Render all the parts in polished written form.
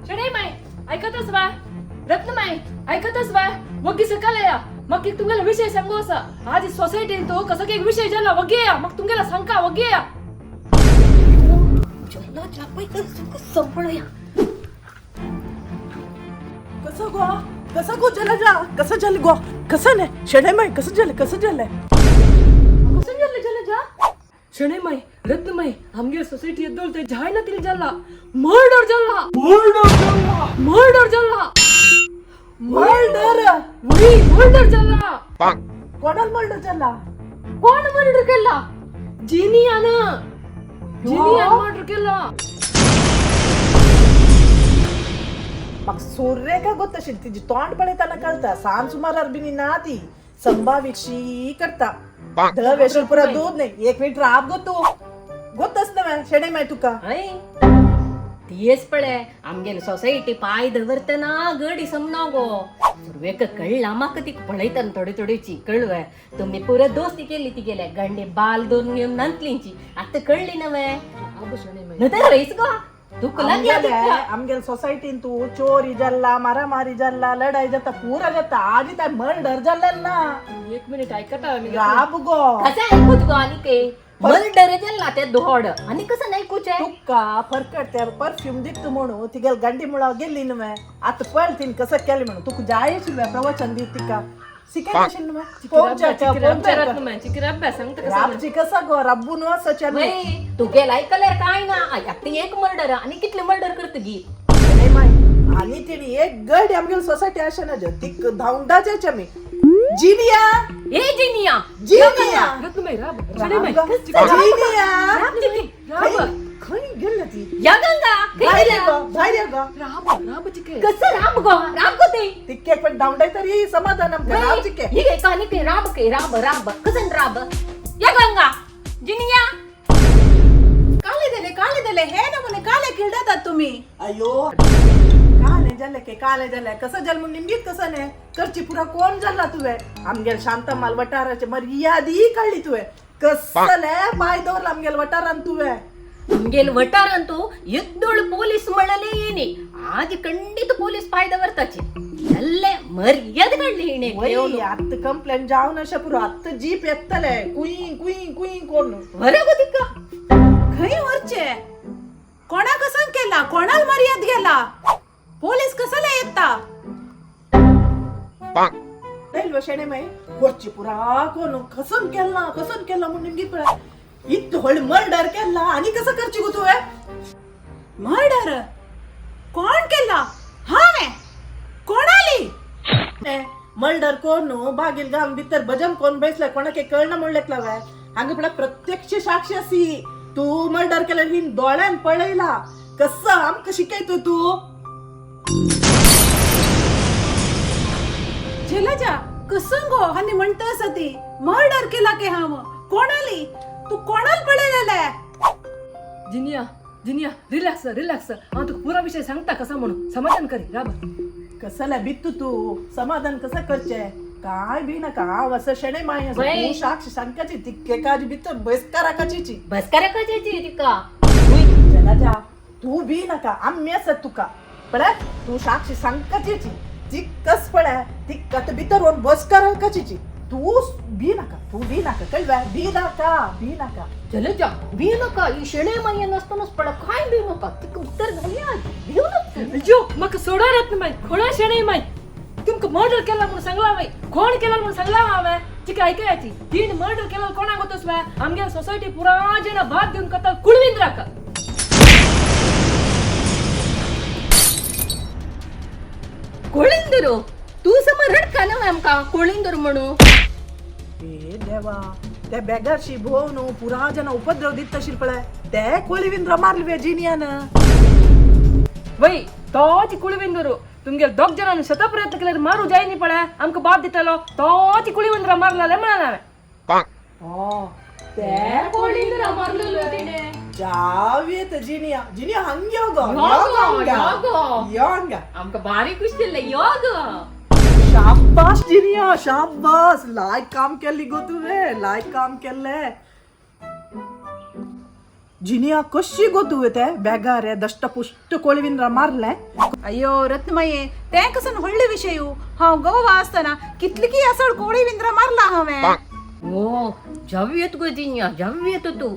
शणैमाई ऐकतच वा रत्नमाई ऐकतच वा वग्गी सकाळी या मग एक तुम्हाला विषय सांगू असा आज सोसायटीन तो कसं काही विषय झाला वग्गे या मग तुम्हाला सांगा वग्गे या चला जापय संपळया कसं गो चला जा कसं झालं गो कसं नाही शणैमाई कसं झालं कसं झालं जा शणैमाई रत्नमाई आमगे सोसायटी एद्दोल ते जाय ना तिला झाला मर्डर झाला मर्डर झाला कोणाला मर्डर झाला कोण मर्डर केला जिनियानं मर्डर केला मग सूर्य का गोतशील तिची तोंड पळताना कळता सांज सुमारार बिनी ना ती संभावितशी करता ध वेशल पुरा दूध नाही एक मिनिट राब गोतो गोतच ना शणैमाई तुका तीच पळे आमगेल सोसायटी पाय दवरतना गडी समना गो सुरवेक कळला म्हाका ती पळयतना थोडी थोडीची कळवय तुम्ही पुरा दोस्ती केली ती गेल्या गंडे बाल दोन घेऊन नंतलींची आता कळली नव्हे नंतर रईस गो तुका आमगेल सोसायटीन तू चोरी जल्ला मारामारी जल्ला लढाई जाता पुरा जाता आधी त्या मर्डर जल्ला ना एक मिनिट ऐकता राब गो कसं ऐकूच गो आणि के मर्डर जल्ला ते दोड आणि कसं नाही कुचे तुका फरकट त्या परफ्यूम दिक्तू म्हणू ती गेल गंडी मुळा गेली नव्हे आता पळतीन कसं केली म्हणू तुका जायची प्रवचन दी तिका शिकायची राबची कसं गो रब्बून असं तू गेला ऐकलं काय ना आता एक मर्डर आणि कितले मर्डर करत गी आणि तिने एक गड आमगेल सोसायटी अशा ना ती धावंडाच्या मी जिनिया रत्नमाई राब खणी गेल ती या गंगा राब चिके कसं राब गो ते तिक्के पण धावंडाय तरी समाधानम राब चिके ही कानी के राब कसं राब या गंगा जिनिया काले दिले हे ना म्हणे काले किरडतात तुम्ही अयो काले झाले कसं जल मग निमगीत कसं नाही करची पुरा कोण झाला तुवे आमगेल शांत माल वटाराचे मर्यादी काढली तुवे कसं पाय दोर आमगेल वटारान तुवे आमगेल वटारांतू युद्धोळ पोलीस म्हणले येणे आज खंडित पोलीस पायदा वरताचे नल्ले मर्याद काढली येणे आत्ता कंप्लेंट जाऊन अशा पुरा आत्ता जीप येतले कुई कोण बरं गो तिका खई वरचे कोणा कसं केला कोणाला मर्याद गेला पोलीस कसाला येता शणैमाई वरची पुरा कोण कसं केला म्हणून निमगीत पळा इतकं होळ मर्डर केला आणि कसं करची गो तुवे मर्डर कोण केला हा मे कोणाली मर्डर कोण बागील गाम भितर भजन कोण बैसला कोणाके कळणं म्हणलेत लावाय हांगे पडा प्रत्यक्ष साक्षी असी तू मर्डर केला हिन डोळ्यान पळयला कसं आमक शिकायतो तू झेलाजा कसं गो हानी म्हणता सती मर्डर केला के हा कोणाली तू कोणाला पळलेला जिनिया रिलॅक्स तू पुरा विषय सांगता कसा म्हणून समाधान करी राब कसला बित्तू तू समाधान कसं करचे काय बी नका असं शणैमाई तू साक्षी सांगायची तिक्के काजी बित्तर बसकाराकाची तिका जलाजा तू बी नका आम्ही असत तुका पण तू साक्षी सांगायची ती कस पळा ती कत भितर वन बसकाराकाची तू बी नका कळवा बी नका चल बी नका ही शणैमाई नसतानाच पडा काय बी नका तिक उत्तर झाली आज भिऊ नको जो मग सोडा रत्नमाई खोडा शणैमाई तुमक मर्डर केला म्हणून सांगला बाई कोण केला म्हणून सांगला हवा चिक ऐकायची तीन मर्डर केला कोणा गोतस वा आमगे सोसायटी पुरा जण भात देऊन कता कुळविंद राका कोळिंदरू तू समोर रडका ना आमका कोळिंदरू म्हणू ए देवा त्या बेगारशी भोवून पुरा जण उपद्रव दित तशी पळय ते कोळीविंद्र मारली जिनियान वय तोची कुळविंदरू तुमगे दोग जणांनी शत प्रयत्न केले मारू जायनी पळा आमका बाप दितलो तोची कुळविंद्र मारला म्हणाला ते कुळविंद्र मारलेलो तिने जावेत जिनिया हंग्यो गो योंगा आमका भारी खुश दिले योग शाबास जिनिया शाबास लायक काम केली गो तुवे लायक काम केले जिनिया कशी गोतू ते बेगारे दष्टपुष्ट कोळविंद्र मारले अयो रत्नमाये ते कसन व्हडले विषय हांव गोवा आसतना कितली की असळ कोळी विंद्र मारला हांवें ओ जाव्येत गो जिन्या जाव्येत तू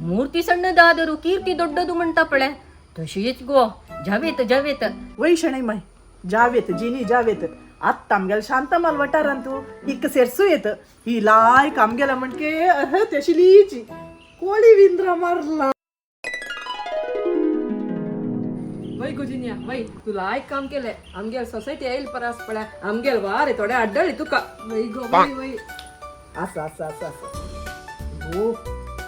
मूर्ती सಣ್ಣದಾದರೂ ಕೀರ್ತಿ ದೊಡ್ಡದು म्हणटा पळे तशीच गो जावेत वैशणै माय जावेत जिनी जावेत आत्ता आमगेल शांतमाल वटारांतू हिक सेरसू येत ही लायक आमगेला म्हणके तेशिलीची कोळी विंद्र मारला वय गुजिन्या वय तुला एक काम केलंय आमगेल सोसायटी येईल परास पड्या आमगेल वारे थोडे अड्डळी तुका वय गो वय असं असं असं असं हो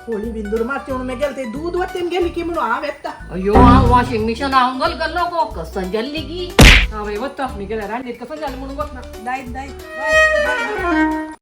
कोळी विंदूर मारचे म्हणून गेल ते दूध वाटेन गेली की म्हणून हांव येता अयो वॉशिंग मिशन अंगल गल्लो गो कसं जल्ली की हा वय वत्ता मी गेल्या रांडीत कसं झालं म्हणून बघ ना दायत